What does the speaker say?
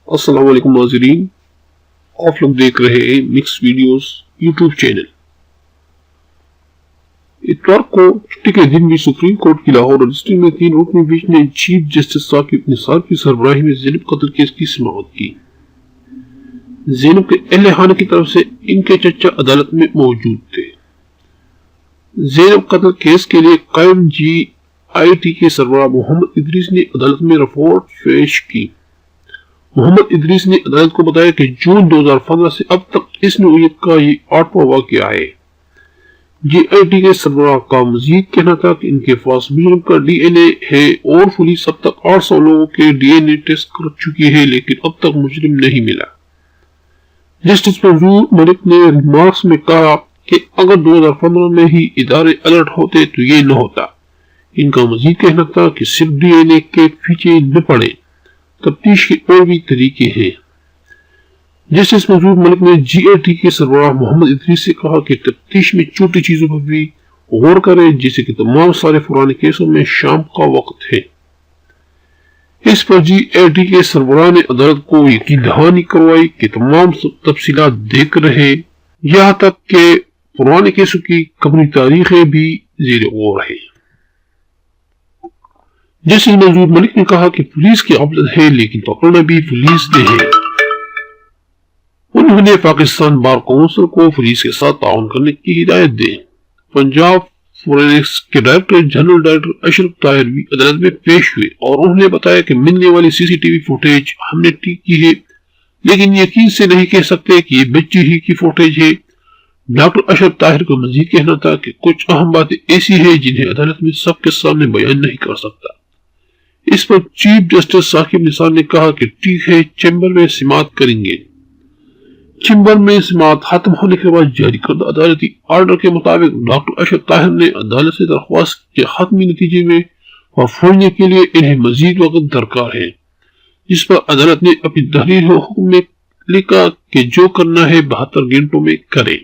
السلام علیکم ناظرین، آپ لوگ دیکھ رہے ہیں مکس ویڈیوز یوٹیوب چینل۔ اتوار کو چھٹی کے دن بھی سپریم کورٹ کی لاہور رجسٹری میں 3 رکنی بینچ نے چیف جسٹس ثاقب نثار کی سربراہی میں زینب قتل کیس کی سماعت کی۔ زینب کے اہل خانہ کی طرف سے ان کے چچا عدالت میں موجود تھے۔ زینب قتل کیس کے لیے قائم جی آئی ٹی کے سربراہ محمد ادریس نے عدالت میں رپورٹ پیش کی۔ محمد ادریس نے عدالت کو بتایا کہ جون 2015 سے اب تک اس نوعیت کا یہ 8واں واقعہ ہے۔ جی آئی ٹی کے سربراہ کا مزید کہنا تھا کہ ان کے پاس مجرم کا ڈی این اے ہے اور پولیس اب تک 800 لوگوں کے ڈی این اے ٹیسٹ کر چکی ہے، لیکن اب تک مجرم نہیں ملا۔ جسٹس منظور ملک نے ریمارکس میں کہا کہ اگر 2015 میں ہی ادارے الرٹ ہوتے تو یہ نہ ہوتا۔ ان کا مزید کہنا تھا کہ صرف ڈی این اے کے پیچھے نہ پڑے، تفتیش کے اور بھی طریقے ہیں۔ جسٹس منظور ملک نے جی اے ٹی کے سربراہ محمد ادریس سے کہا کہ تفتیش میں چھوٹی چیزوں پر بھی غور کریں، جیسے کہ تمام سارے پرانے کیسوں میں شام کا وقت ہے۔ اس پر جی اے ٹی کے سربراہ نے عدالت کو یقین دہانی کروائی کہ تمام تفصیلات دیکھ رہے، یہاں تک کہ پرانے کیسوں کی قبلی تاریخیں بھی زیر غور ہیں۔ جسٹس منظور ملک نے کہا کہ پولیس کی غفلت ہے، لیکن پکڑنا بھی پولیس نے ہے۔ انہوں نے پاکستان بار کونسل کو پولیس کے ساتھ تعاون کرنے کی ہدایت دی۔ پنجاب فورینسک کے ڈائریکٹر جنرل ڈاکٹر اشرف طاہر بھی عدالت میں پیش ہوئے اور انہوں نے بتایا کہ ملنے والی سی سی ٹی وی فوٹیج ہم نے ٹھیک کی ہے، لیکن یقین سے نہیں کہہ سکتے کہ یہ بچی ہی کی فوٹیج ہے۔ ڈاکٹر اشرف طاہر کا مزید کہنا تھا کہ کچھ اہم باتیں ایسی ہیں جنہیں عدالت میں سب کے سامنے بیان نہیں کر سکتا۔ اس پر چیف جسٹس ثاقب نثار نے کہا کہ ٹھیک ہے، چیمبر میں سماعت کریں گے۔ چیمبر میں سماعت ختم ہونے کے بعد جاری کردہ عدالتی آرڈر کے مطابق ڈاکٹر اشرف طاہر نے عدالت سے درخواست کے حتمی نتیجے میں پہنچنے کے لیے انہیں مزید وقت درکار ہے، جس پر عدالت نے اپنی تحریر حکم میں لکھا کہ جو کرنا ہے 72 گھنٹوں میں کریں۔